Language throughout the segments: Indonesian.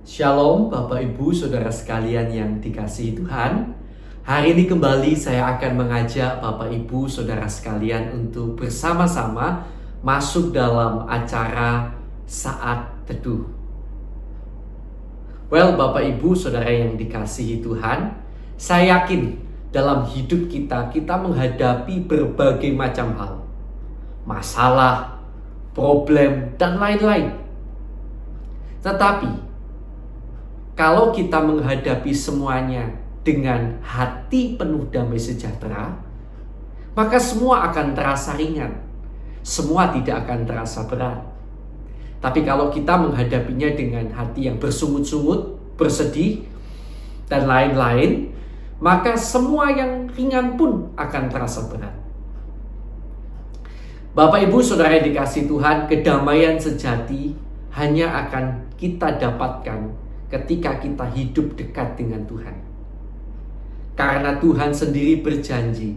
Shalom Bapak Ibu Saudara sekalian yang dikasihi Tuhan. Hari ini kembali saya akan mengajak Bapak Ibu Saudara sekalian untuk bersama-sama masuk dalam acara Saat Teduh. Bapak Ibu Saudara yang dikasihi Tuhan, saya yakin dalam hidup kita menghadapi berbagai macam hal. Masalah, problem, dan lain-lain. Tetapi kalau kita menghadapi semuanya dengan hati penuh damai sejahtera, maka semua akan terasa ringan. Semua tidak akan terasa berat. Tapi kalau kita menghadapinya dengan hati yang bersungut-sungut, bersedih, dan lain-lain, maka semua yang ringan pun akan terasa berat. Bapak Ibu Saudara yang dikasihi Tuhan, kedamaian sejati hanya akan kita dapatkan ketika kita hidup dekat dengan Tuhan. Karena Tuhan sendiri berjanji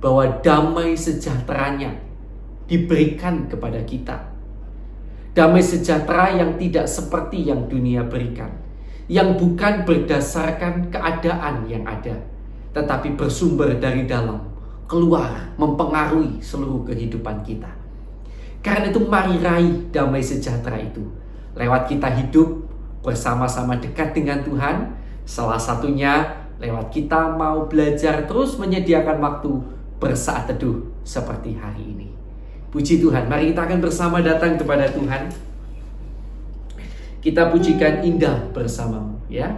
bahwa damai sejahteranya diberikan kepada kita. Damai sejahtera yang tidak seperti yang dunia berikan, yang bukan berdasarkan keadaan yang ada, tetapi bersumber dari dalam, keluar, mempengaruhi seluruh kehidupan kita. Karena itu mari raih damai sejahtera itu lewat kita hidup bersama-sama dekat dengan Tuhan. Salah satunya lewat kita mau belajar terus menyediakan waktu bersaat teduh seperti hari ini. Puji Tuhan, mari kita akan bersama datang kepada Tuhan. Kita pujikan indah bersamamu, ya.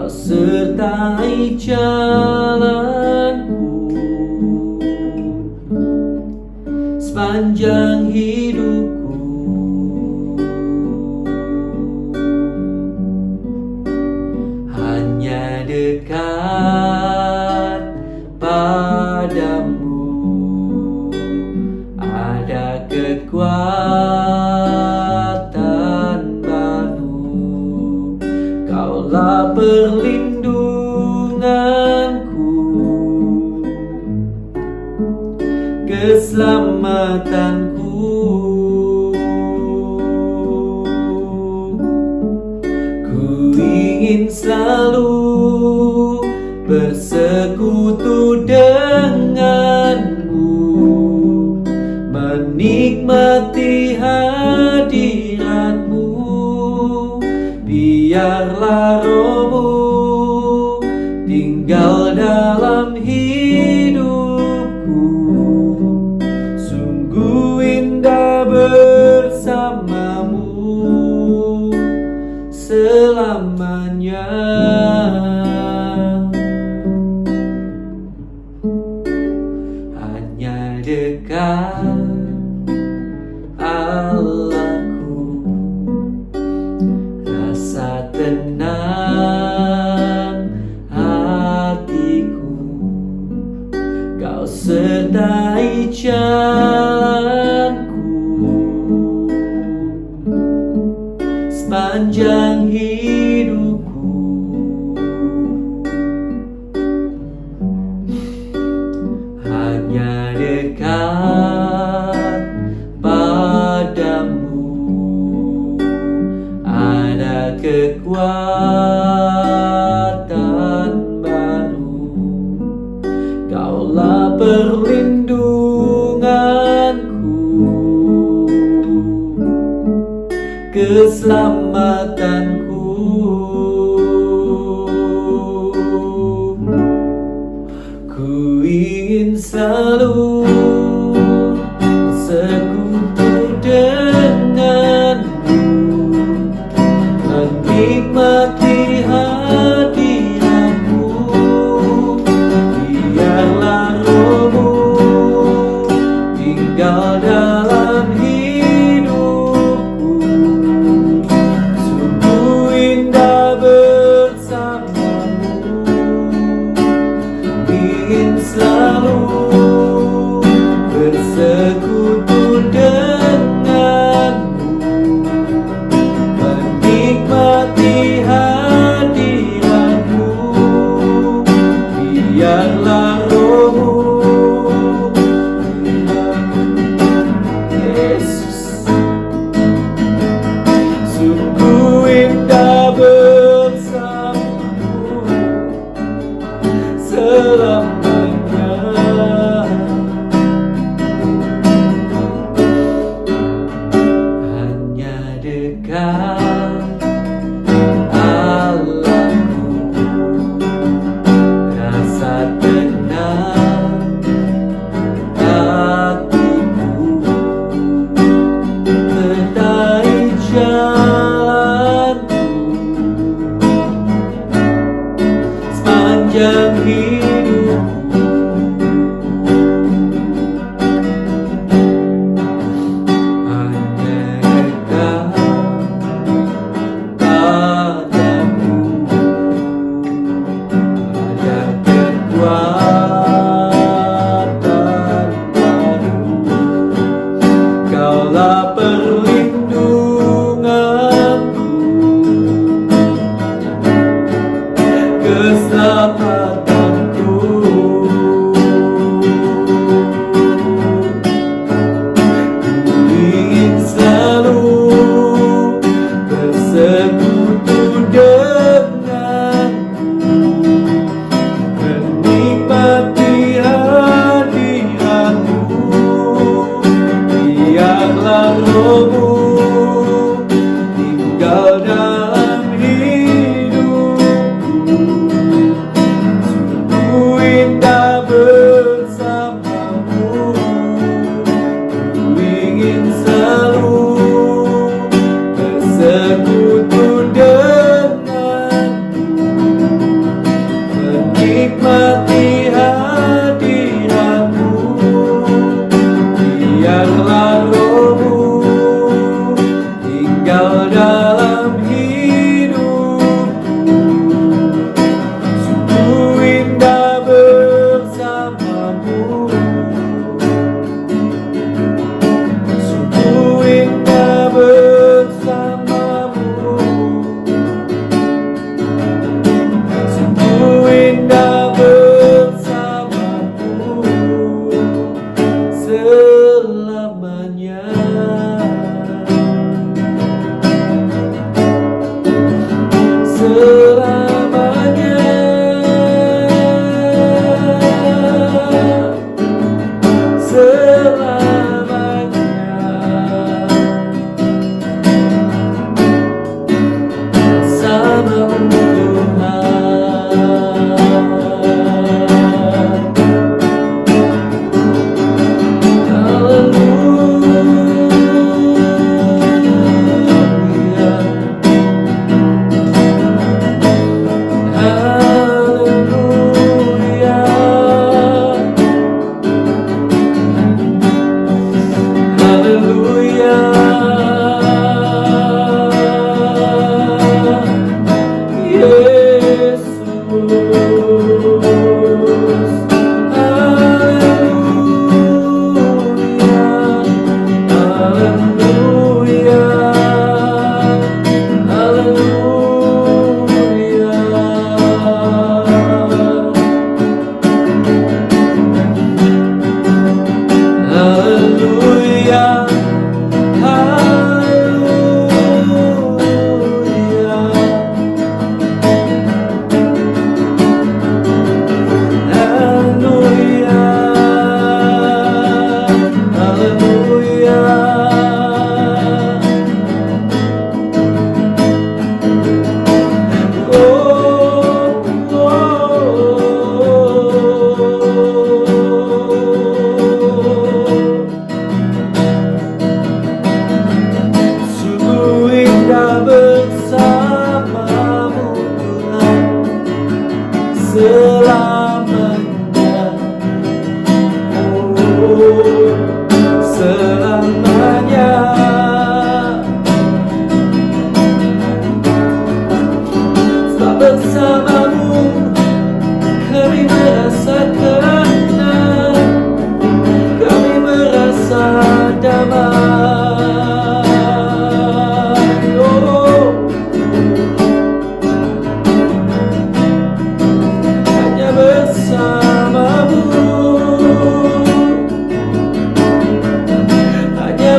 Sertai jalanku sepanjang hidupku, hanya dekat padamu ada kekuatan baru. Kaulah keselamatanku, ku ingin selalu bersekutu denganmu, menikmati hadiratmu. Biarlah rohmu tinggal dalam bersamamu selamanya. Hanya dekat Allahku, rasa tenang hatiku. Kau sertai sepanjang hidupku, hanya dekat padamu ada kekuatan baru. Kaulah perlindunganku, keselamatanku. Ku ingin selalu bersekutu denganmu, menikmati hadiratmu. Biarlah rohmu tinggal dalam hidup. Yesus, sungguh indah bersamamu selamanya. Hanya dekat Allahku, rasa tenang hatiku, menyertai jalanku sepanjang hidupku. Hanya dekat padamu ada kekuatan baru. Kaulah perlindunganku, keselamatanku. Ku ingin selalu bersekutu denganmu, menikmati hadiratmu. Biarlah roh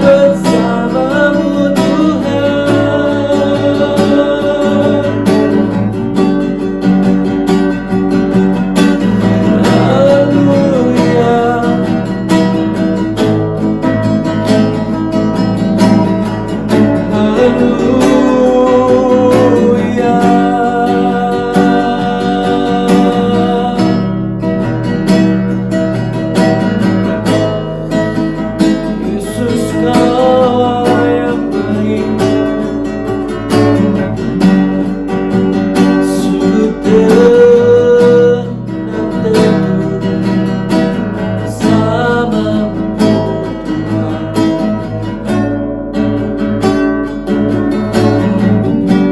bersamamu Tuhan. Haleluya. Haleluya. Yesus Kau yang baik, sungguh tenang teduh bersamamu Tuhan.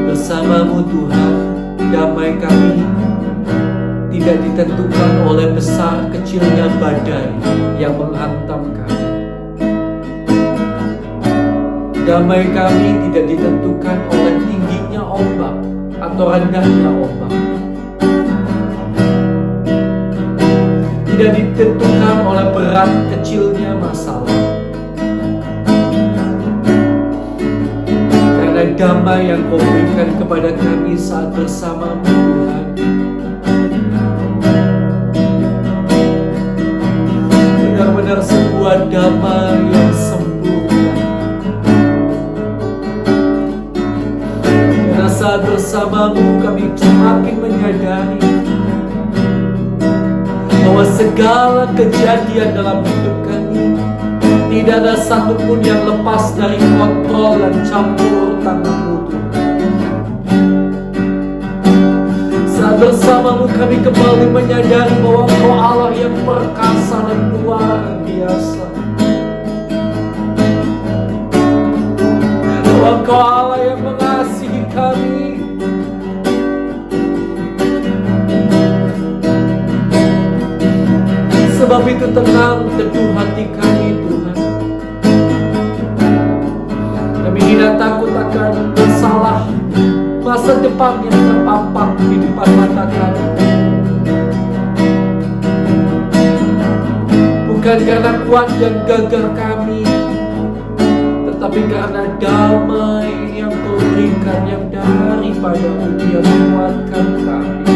Bersamamu Tuhan, damai kami tidak ditentukan oleh besar kecilnya badai yang menghantam kami. Damai kami tidak ditentukan oleh tingginya ombak atau rendahnya ombak. Tidak ditentukan oleh berat kecilnya masalah. Karena damai yang Kau berikan kepada kami saat bersamamu Tuhan, benar-benar sebuah damai yang sempurna. Karena saat bersamamu kami semakin menyadari bahwa segala kejadian dalam hidup kami tidak ada satupun yang lepas dari kontrol dan campur tangan-Mu Tuhan. Saat bersamamu kami kembali menyadari bahwa Engkau Allah yang perkasa dan luar biasa. Bahwa Engkau Allah yang mengasihi kami. Sebab itu tenang teduh hati kami Tuhan. Kami tidak takut akan bersalah masa depan yang terpampang di depan mata kami. Bukan karena kuat dan gagah kami, tetapi karena damai yang Kau berikan yang daripada-Mu yang menguatkan kami.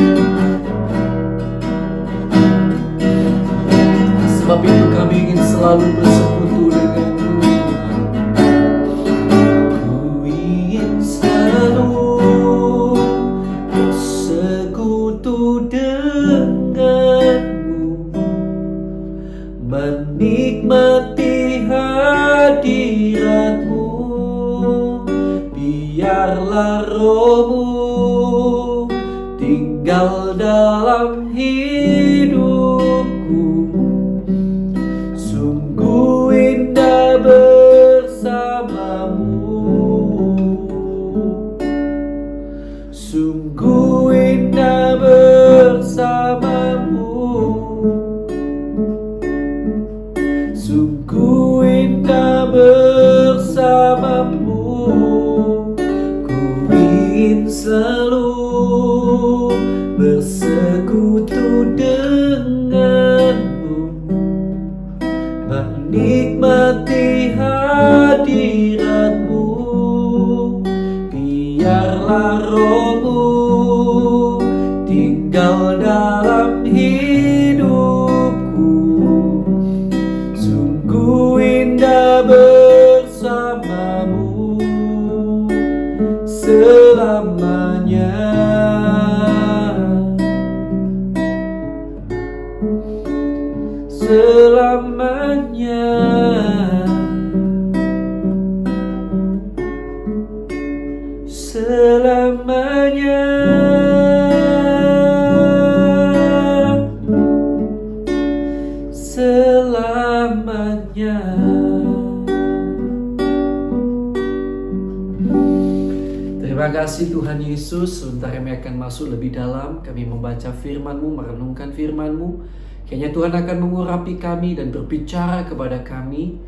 Sebab itu kami ingin selalu bersekutu dengan-Mu Tuhan. Ku ingin selalu bersekutu dengan-Mu, menikmati hadirat-Mu. Biarlah Roh-Mu tinggal dalam hidupku. Sungguh indah bersamamu, sungguh indah bersamamu, sungguh indah bersamamu. Ku ingin selalu bersekutu dengan-Mu, menikmati hadirat-Mu. Biarlah Roh-Mu tinggal dalam hidupku. Sungguh indah bersamamu selamanya. Selamanya, selamanya, selamanya. Terima kasih Tuhan Yesus. Sebentar kami akan masuk lebih dalam. Kami membaca firman-Mu, merenungkan firman-Mu. Kayaknya Tuhan akan mengurapi kami dan berbicara kepada kami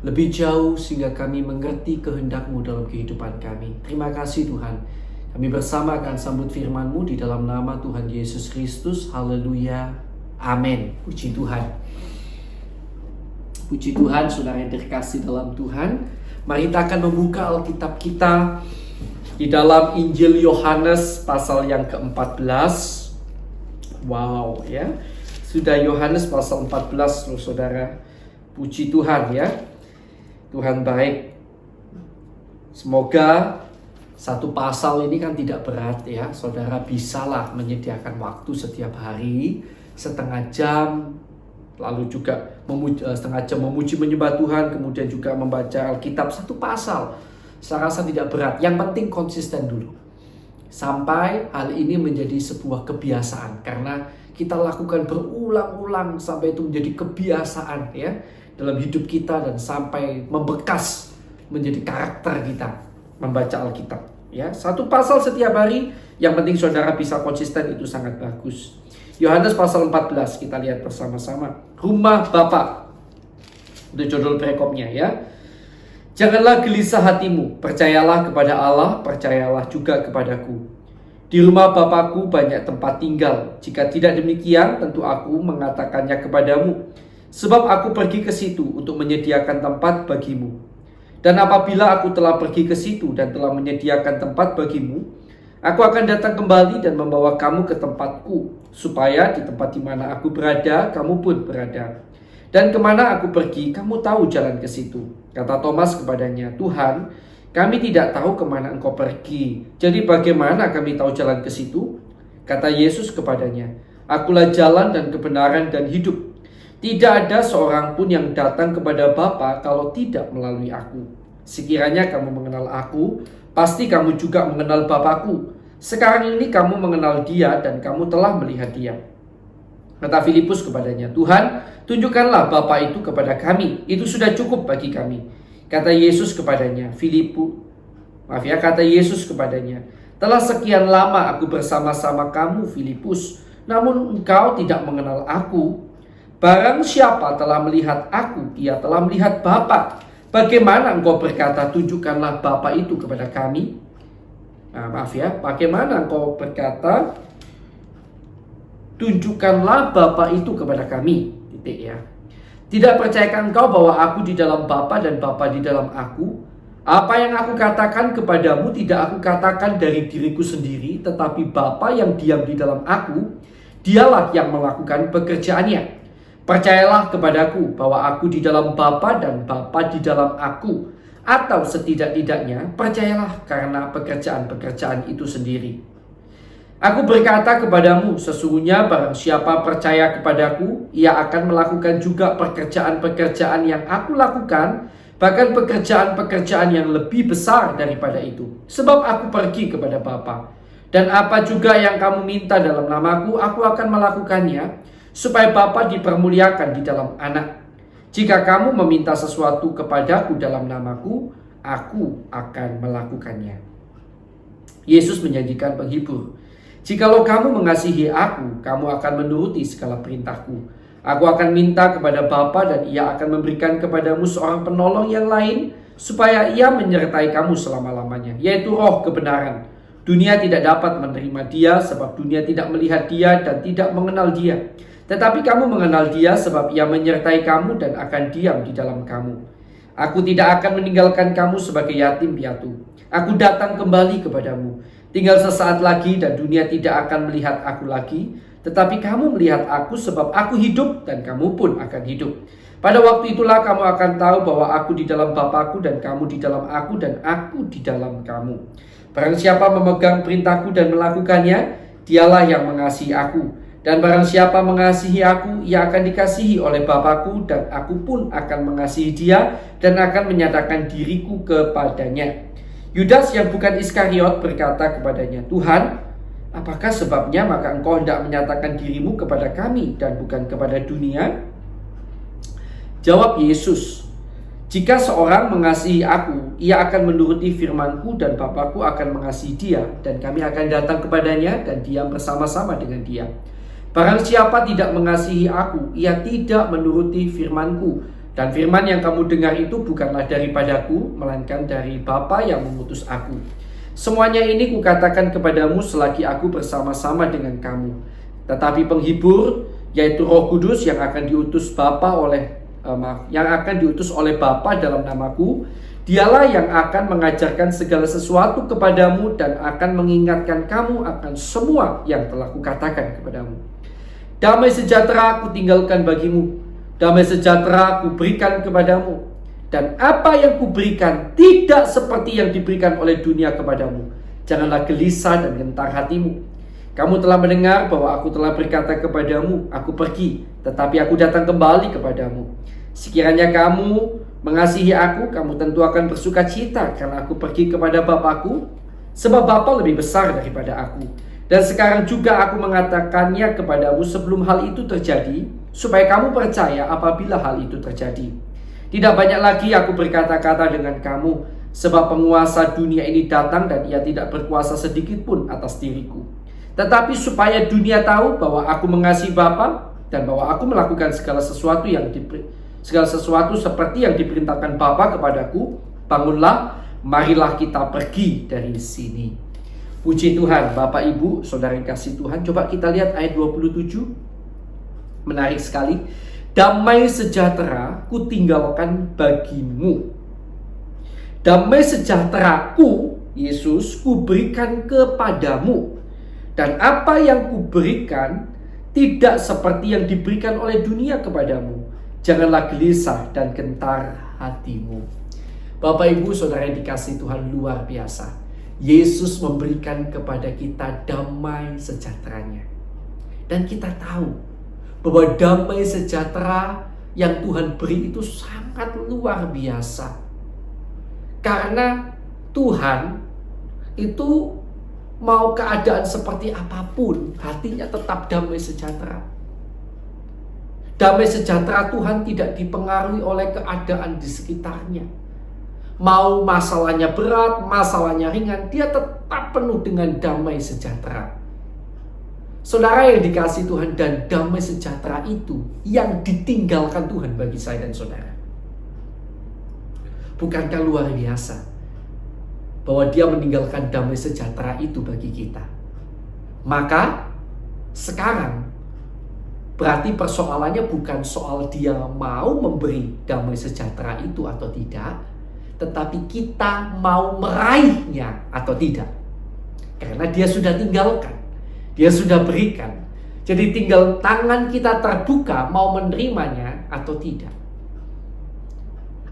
lebih jauh sehingga kami mengerti kehendak-Mu dalam kehidupan kami. Terima kasih Tuhan. Kami bersama akan sambut firman-Mu di dalam nama Tuhan Yesus Kristus. Haleluya. Amin. Puji Tuhan. Puji Tuhan, saudara yang terkasih dalam Tuhan. Mari kita akan membuka Alkitab kita di dalam Injil Yohanes pasal yang ke-14. Wow, ya. Sudah Yohanes pasal 14 loh, saudara. Puji Tuhan ya. Tuhan baik. Semoga satu pasal ini kan tidak berat ya. Saudara bisalah menyediakan waktu setiap hari setengah jam, lalu juga setengah jam memuji menyembah Tuhan, kemudian juga membaca Alkitab satu pasal. Saya rasa tidak berat. Yang penting konsisten dulu. Sampai hal ini menjadi sebuah kebiasaan, karena kita lakukan berulang-ulang sampai itu menjadi kebiasaan ya dalam hidup kita, dan sampai membekas menjadi karakter kita membaca Alkitab ya. Satu pasal setiap hari, yang penting saudara bisa konsisten, itu sangat bagus. Yohanes pasal 14 kita lihat bersama-sama. Rumah Bapa. Itu judul perikopnya ya. Janganlah gelisah hatimu, percayalah kepada Allah, percayalah juga kepadaku. Di rumah Bapakku banyak tempat tinggal. Jika tidak demikian, tentu aku mengatakannya kepadamu. Sebab aku pergi ke situ untuk menyediakan tempat bagimu. Dan apabila aku telah pergi ke situ dan telah menyediakan tempat bagimu, aku akan datang kembali dan membawa kamu ke tempatku, supaya di tempat di mana aku berada, kamu pun berada. Dan kemana aku pergi, kamu tahu jalan ke situ. Kata Thomas kepadanya, Tuhan, kami tidak tahu kemana engkau pergi. Jadi bagaimana kami tahu jalan ke situ? Kata Yesus kepadanya, Akulah jalan dan kebenaran dan hidup. Tidak ada seorang pun yang datang kepada Bapa kalau tidak melalui aku. Sekiranya kamu mengenal aku, pasti kamu juga mengenal Bapakku. Sekarang ini kamu mengenal Dia dan kamu telah melihat Dia. Kata Filipus kepadanya, Tuhan, tunjukkanlah Bapa itu kepada kami. Itu sudah cukup bagi kami. Kata Yesus kepadanya, kata Yesus kepadanya, telah sekian lama aku bersama-sama kamu, Filipus, namun engkau tidak mengenal aku. Barang siapa telah melihat aku, ia telah melihat Bapa. Bagaimana engkau berkata, tunjukkanlah Bapa itu kepada kami? Bagaimana engkau berkata, tunjukkanlah Bapa itu kepada kami? Titik ya. Tidak percayakah engkau bahwa aku di dalam Bapa dan Bapa di dalam aku? Apa yang aku katakan kepadamu tidak aku katakan dari diriku sendiri, tetapi Bapa yang diam di dalam aku, Dialah yang melakukan pekerjaannya. Percayalah kepadaku bahwa aku di dalam Bapa dan Bapa di dalam aku. Atau setidak-tidaknya percayalah karena pekerjaan-pekerjaan itu sendiri. Aku berkata kepadamu, sesungguhnya barang siapa percaya kepadaku, ia akan melakukan juga pekerjaan-pekerjaan yang aku lakukan, bahkan pekerjaan-pekerjaan yang lebih besar daripada itu. Sebab aku pergi kepada Bapa. Dan apa juga yang kamu minta dalam namaku, aku akan melakukannya, supaya Bapa dipermuliakan di dalam Anak. Jika kamu meminta sesuatu kepadaku dalam namaku, aku akan melakukannya. Yesus menjanjikan penghibur. Jikalau kamu mengasihi aku, kamu akan menuruti segala perintahku. Aku akan minta kepada Bapa dan Ia akan memberikan kepadamu seorang penolong yang lain, supaya Ia menyertai kamu selama-lamanya, yaitu Roh kebenaran. Dunia tidak dapat menerima Dia, sebab dunia tidak melihat Dia dan tidak mengenal Dia. Tetapi kamu mengenal Dia sebab Ia menyertai kamu dan akan diam di dalam kamu. Aku tidak akan meninggalkan kamu sebagai yatim piatu. Aku datang kembali kepadamu. Tinggal sesaat lagi dan dunia tidak akan melihat aku lagi. Tetapi kamu melihat aku sebab aku hidup dan kamu pun akan hidup. Pada waktu itulah kamu akan tahu bahwa aku di dalam Bapakku dan kamu di dalam aku dan aku di dalam kamu. Barang siapa memegang perintahku dan melakukannya, dialah yang mengasihi aku. Dan barang siapa mengasihi aku, ia akan dikasihi oleh Bapakku, dan aku pun akan mengasihi dia dan akan menyatakan diriku kepadanya. Yudas yang bukan Iskariot berkata kepadanya, Tuhan, apakah sebabnya maka engkau hendak menyatakan dirimu kepada kami dan bukan kepada dunia? Jawab Yesus, jika seorang mengasihi aku, ia akan menuruti firmanku dan Bapakku akan mengasihi dia, dan kami akan datang kepadanya dan diam bersama-sama dengan dia. Barang siapa tidak mengasihi aku, ia tidak menuruti firmanku. Dan firman yang kamu dengar itu bukanlah daripadaku, melainkan dari Bapa yang mengutus aku. Semuanya ini kukatakan kepadamu selagi aku bersama-sama dengan kamu. Tetapi penghibur, yaitu Roh Kudus yang akan diutus Bapa oleh yang akan diutus oleh Bapa dalam namaku. Dialah yang akan mengajarkan segala sesuatu kepadamu dan akan mengingatkan kamu akan semua yang telah kukatakan kepadamu. Damai sejahtera aku tinggalkan bagimu, damai sejahtera aku berikan kepadamu. Dan apa yang kuberikan tidak seperti yang diberikan oleh dunia kepadamu. Janganlah gelisah dan gentar hatimu. Kamu telah mendengar bahwa aku telah berkata kepadamu, aku pergi, tetapi aku datang kembali kepadamu. Sekiranya kamu mengasihi aku, kamu tentu akan bersuka cita karena aku pergi kepada Bapakku, sebab Bapa lebih besar daripada aku. Dan sekarang juga aku mengatakannya kepadamu sebelum hal itu terjadi, supaya kamu percaya apabila hal itu terjadi. Tidak banyak lagi aku berkata-kata dengan kamu, sebab penguasa dunia ini datang dan ia tidak berkuasa sedikit pun atas diriku. Tetapi supaya dunia tahu bahwa aku mengasihi Bapa dan bahwa aku melakukan segala sesuatu seperti yang diperintahkan Bapa kepadaku, bangunlah, marilah kita pergi dari sini. Puji Tuhan. Bapak, Ibu, Saudara yang kasih Tuhan, coba kita lihat ayat 27. Menarik sekali. Damai sejahtera ku tinggalkan bagimu. Damai sejahteraku, Yesus, ku berikan kepadamu. Dan apa yang ku berikan tidak seperti yang diberikan oleh dunia kepadamu. Janganlah gelisah dan gentar hatimu. Bapak, Ibu, Saudara yang dikasih Tuhan, luar biasa. Yesus memberikan kepada kita damai sejahteranya. Dan kita tahu bahwa damai sejahtera yang Tuhan beri itu sangat luar biasa. Karena Tuhan itu mau keadaan seperti apapun, hatinya tetap damai sejahtera. Damai sejahtera Tuhan tidak dipengaruhi oleh keadaan di sekitarnya. Mau masalahnya berat, masalahnya ringan, dia tetap penuh dengan damai sejahtera. Saudara yang dikasih Tuhan, dan damai sejahtera itu yang ditinggalkan Tuhan bagi saya dan saudara. Bukankah luar biasa bahwa dia meninggalkan damai sejahtera itu bagi kita? Maka sekarang berarti persoalannya bukan soal dia mau memberi damai sejahtera itu atau tidak, tetapi kita mau meraihnya atau tidak. Karena dia sudah tinggalkan, dia sudah berikan. Jadi tinggal tangan kita terbuka mau menerimanya atau tidak.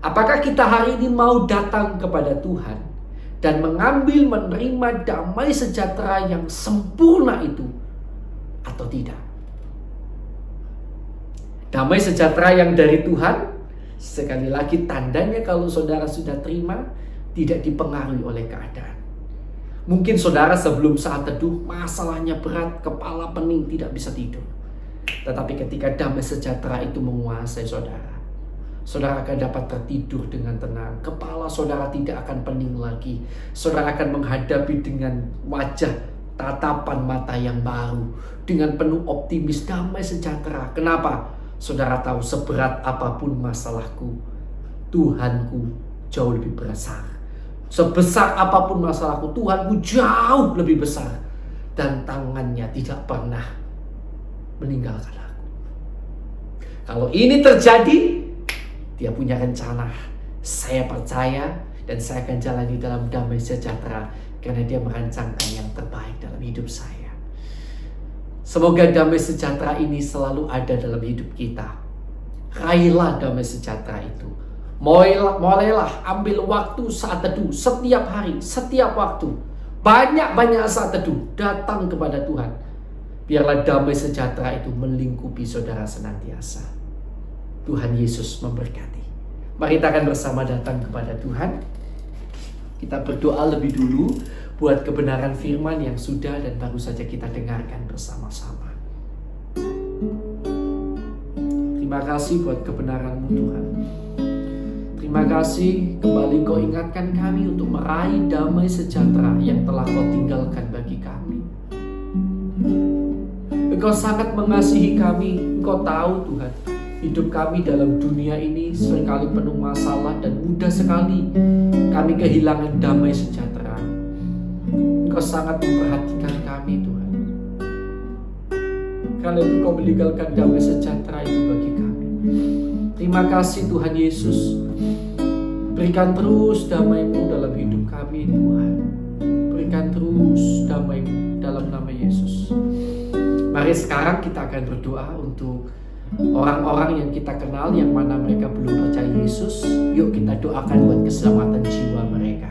Apakah kita hari ini mau datang kepada Tuhan dan mengambil menerima damai sejahtera yang sempurna itu atau tidak? Damai sejahtera yang dari Tuhan, sekali lagi tandanya kalau saudara sudah terima, tidak dipengaruhi oleh keadaan. Mungkin saudara sebelum saat teduh masalahnya berat, kepala pening, tidak bisa tidur. Tetapi ketika damai sejahtera itu menguasai saudara, saudara akan dapat tertidur dengan tenang. Kepala saudara tidak akan pening lagi. Saudara akan menghadapi dengan wajah tatapan mata yang baru, dengan penuh optimis, damai sejahtera. Kenapa? Saudara tahu seberat apapun masalahku, Tuhanku jauh lebih besar. Sebesar apapun masalahku, Tuhanku jauh lebih besar. Dan tangannya tidak pernah meninggalkan aku. Kalau ini terjadi, dia punya rencana. Saya percaya dan saya akan jalani dalam damai sejahtera karena dia merancangkan yang terbaik dalam hidup saya. Semoga damai sejahtera ini selalu ada dalam hidup kita. Raihlah damai sejahtera itu. Mulailah ambil waktu saat teduh setiap hari, setiap waktu. Banyak-banyak saat teduh datang kepada Tuhan. Biarlah damai sejahtera itu melingkupi saudara senantiasa. Tuhan Yesus memberkati. Mari kita akan bersama datang kepada Tuhan. Kita berdoa lebih dulu buat kebenaran firman yang sudah dan baru saja kita dengarkan bersama-sama. Terima kasih buat kebenaran-Mu Tuhan. Terima kasih kembali Kau ingatkan kami untuk meraih damai sejahtera yang telah Kau tinggalkan bagi kami. Engkau sangat mengasihi kami. Engkau tahu Tuhan, hidup kami dalam dunia ini seringkali penuh masalah dan mudah sekali kami kehilangan damai sejahtera. Engkau sangat memperhatikan kami Tuhan. Karena itu Kau meninggalkan damai sejahtera itu bagi kami. Terima kasih Tuhan Yesus. Berikan terus damai-Mu dalam hidup kami Tuhan. Berikan terus damai-Mu dalam nama Yesus. Mari sekarang kita akan berdoa untuk orang-orang yang kita kenal yang mana mereka belum percaya Yesus. Yuk kita doakan buat keselamatan jiwa mereka.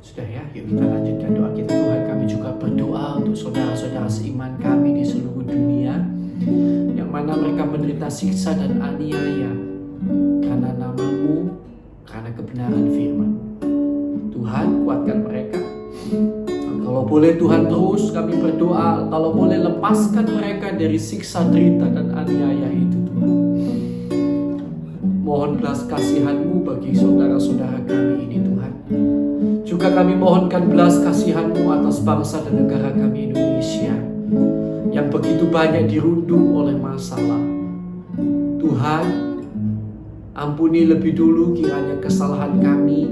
Sudah ya, yuk kita lanjutkan doa kita. Tuhan, kami juga berdoa untuk saudara-saudara seiman kami di seluruh dunia yang mana mereka menderita siksa dan aniaya karena nama-Mu, karena kebenaran firman. Tuhan, kuatkan mereka. Kalau boleh Tuhan, terus kami berdoa, kalau boleh lepaskan mereka dari siksa, derita dan aniaya itu Tuhan. Mohon belas kasihan-Mu bagi saudara-saudara kami ini Tuhan. Juga kami mohonkan belas kasihan-Mu atas bangsa dan negara kami Indonesia yang begitu banyak dirundung oleh masalah. Tuhan, ampuni lebih dulu kiranya kesalahan kami,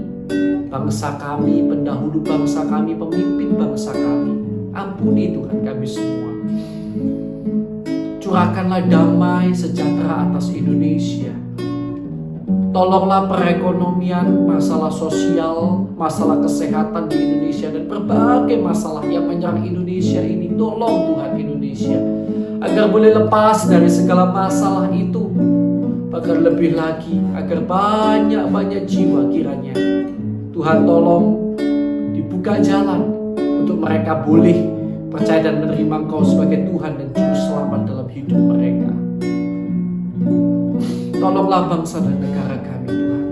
bangsa kami, pendahulu bangsa kami, pemimpin bangsa kami. Ampuni Tuhan kami semua. Curahkanlah damai sejahtera atas Indonesia. Tolonglah perekonomian, masalah sosial, masalah kesehatan di Indonesia dan berbagai masalah yang menyerang Indonesia ini. Tolong Tuhan Indonesia agar boleh lepas dari segala masalah itu. Bahkan lebih lagi agar banyak-banyak jiwa kiranya Tuhan tolong dibuka jalan untuk mereka boleh percaya dan menerima Engkau sebagai Tuhan dan Juru Selamat dalam hidup mereka. Tolonglah bangsa dan negara kami Tuhan.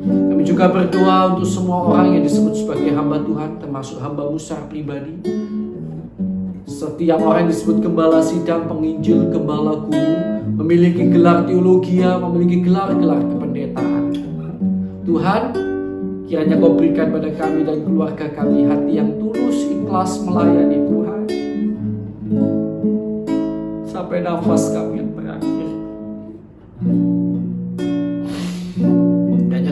Kami juga berdoa untuk semua orang yang disebut sebagai hamba Tuhan, termasuk hamba-Mu secara pribadi. Setiap orang yang disebut gembala sidang, penginjil, gembala guru, memiliki gelar teologia, memiliki gelar-gelar kependetaan. Tuhan, kiranya Kau berikan pada kami dan keluarga kami hati yang tulus, ikhlas melayani Tuhan. Sampai nafas kami yang berakhir.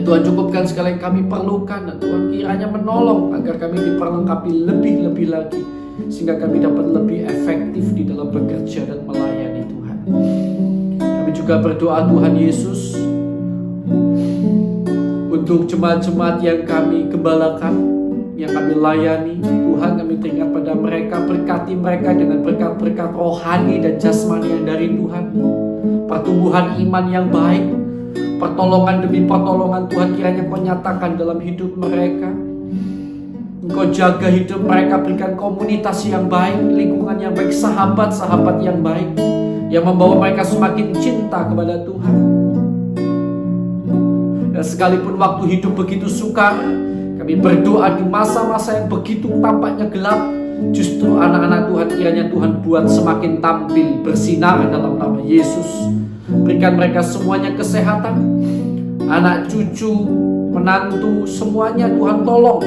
Tuhan, cukupkan segala yang kami perlukan dan Tuhan kiranya menolong agar kami diperlengkapi lebih-lebih lagi sehingga kami dapat lebih efektif di dalam bekerja dan melayani Tuhan. Kami juga berdoa Tuhan Yesus untuk jemaat-jemaat yang kami gembalakan, yang kami layani. Tuhan, kami teringat pada mereka, berkati mereka dengan berkat-berkat rohani dan jasmani yang dari Tuhan, pertumbuhan iman yang baik, pertolongan demi pertolongan Tuhan kiranya Kau nyatakan dalam hidup mereka. Engkau jaga hidup mereka, berikan komunitas yang baik, lingkungan yang baik, sahabat-sahabat yang baik yang membawa mereka semakin cinta kepada Tuhan. Dan sekalipun waktu hidup begitu sukar, kami berdoa di masa-masa yang begitu tampaknya gelap, justru anak-anak Tuhan kiranya Tuhan buat semakin tampil bersinar dalam nama Yesus. Berikan mereka semuanya kesehatan, anak cucu, menantu, semuanya Tuhan tolong.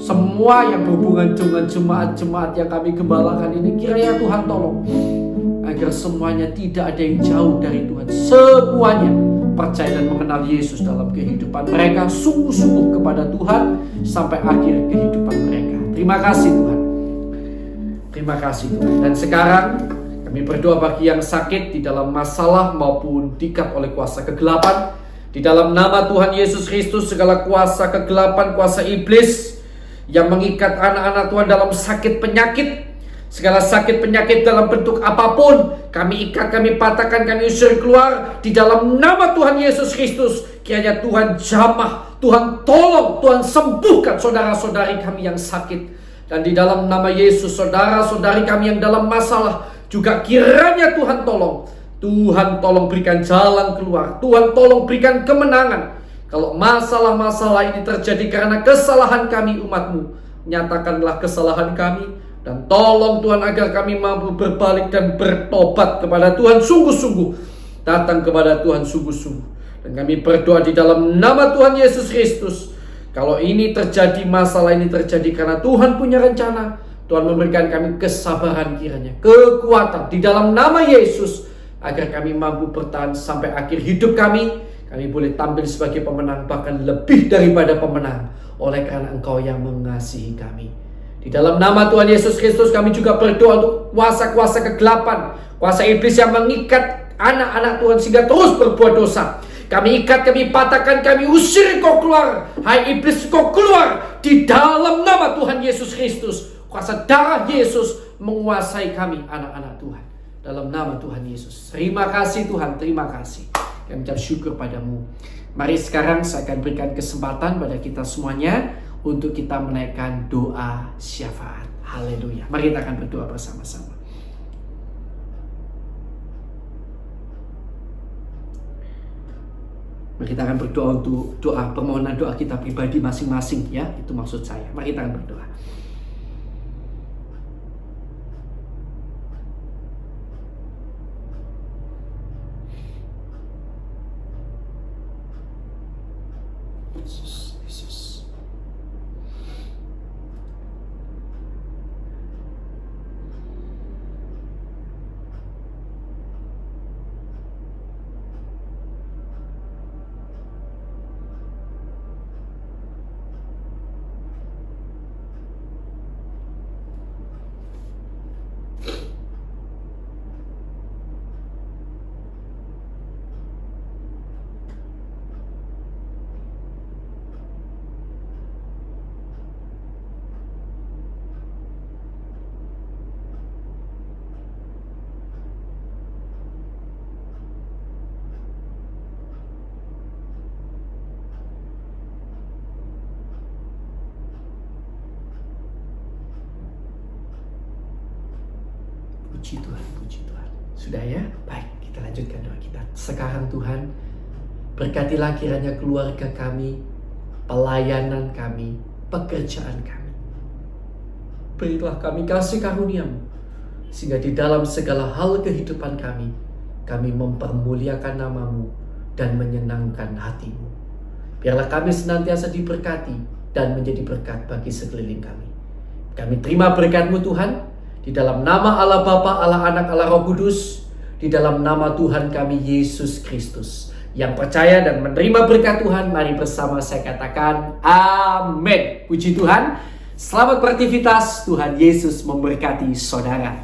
Semua yang berhubungan dengan jemaat-jemaat yang kami gembalakan ini kiranya Tuhan tolong agar semuanya tidak ada yang jauh dari Tuhan. Semuanya percaya dan mengenal Yesus dalam kehidupan mereka, sungguh-sungguh kepada Tuhan sampai akhir kehidupan mereka. Terima kasih Tuhan. Terima kasih Tuhan. Dan sekarang kami berdoa bagi yang sakit di dalam masalah maupun diikat oleh kuasa kegelapan. Di dalam nama Tuhan Yesus Kristus, segala kuasa kegelapan, kuasa iblis yang mengikat anak-anak Tuhan dalam sakit penyakit, segala sakit penyakit dalam bentuk apapun, kami ikat, kami patahkan, kami usir keluar di dalam nama Tuhan Yesus Kristus. Kiranya Tuhan jamah, Tuhan tolong, Tuhan sembuhkan saudara-saudari kami yang sakit. Dan di dalam nama Yesus, saudara-saudari kami yang dalam masalah juga kiranya Tuhan tolong. Tuhan tolong berikan jalan keluar. Tuhan tolong berikan kemenangan. Kalau masalah-masalah ini terjadi karena kesalahan kami umat-Mu, nyatakanlah kesalahan kami, dan tolong Tuhan agar kami mampu berbalik dan bertobat kepada Tuhan sungguh-sungguh. Datang kepada Tuhan sungguh-sungguh. Dan kami berdoa di dalam nama Tuhan Yesus Kristus. Kalau ini terjadi, masalah ini terjadi karena Tuhan punya rencana, Tuhan memberikan kami kesabaran kiranya, kekuatan di dalam nama Yesus, agar kami mampu bertahan sampai akhir hidup kami. Kami boleh tampil sebagai pemenang, bahkan lebih daripada pemenang, oleh karena Engkau yang mengasihi kami. Di dalam nama Tuhan Yesus Kristus kami juga berdoa untuk kuasa-kuasa kegelapan, kuasa iblis yang mengikat anak-anak Tuhan sehingga terus berbuat dosa. Kami ikat, kami patahkan, kami usir Engkau keluar. Hai iblis, Engkau keluar di dalam nama Tuhan Yesus Kristus. Kuasa darah Yesus menguasai kami, anak-anak Tuhan, dalam nama Tuhan Yesus. Terima kasih Tuhan, terima kasih. Kami mengucap syukur padamu. Mari sekarang saya akan berikan kesempatan pada kita semuanya untuk kita menaikkan doa syafaat. Haleluya. Mari kita akan berdoa bersama-sama. Mari kita akan berdoa untuk doa, permohonan doa kita pribadi masing-masing ya. Itu maksud saya. Mari kita akan berdoa. Yesus, Yesus. Puji Tuhan, puji Tuhan. Sudah ya? Baik, kita lanjutkan doa kita. Sekarang Tuhan, berkatilah kiranya keluarga kami, pelayanan kami, pekerjaan kami. Berilah kami kasih karunia-Mu, sehingga di dalam segala hal kehidupan kami mempermuliakan nama-Mu dan menyenangkan hati-Mu. Biarlah kami senantiasa diberkati dan menjadi berkat bagi sekeliling kami. Kami terima berkat-Mu Tuhan, di dalam nama Allah Bapa, Allah Anak, Allah Roh Kudus, di dalam nama Tuhan kami Yesus Kristus. Yang percaya dan menerima berkat Tuhan, mari bersama saya katakan amin. Puji Tuhan. Selamat beraktivitas. Tuhan Yesus memberkati saudara.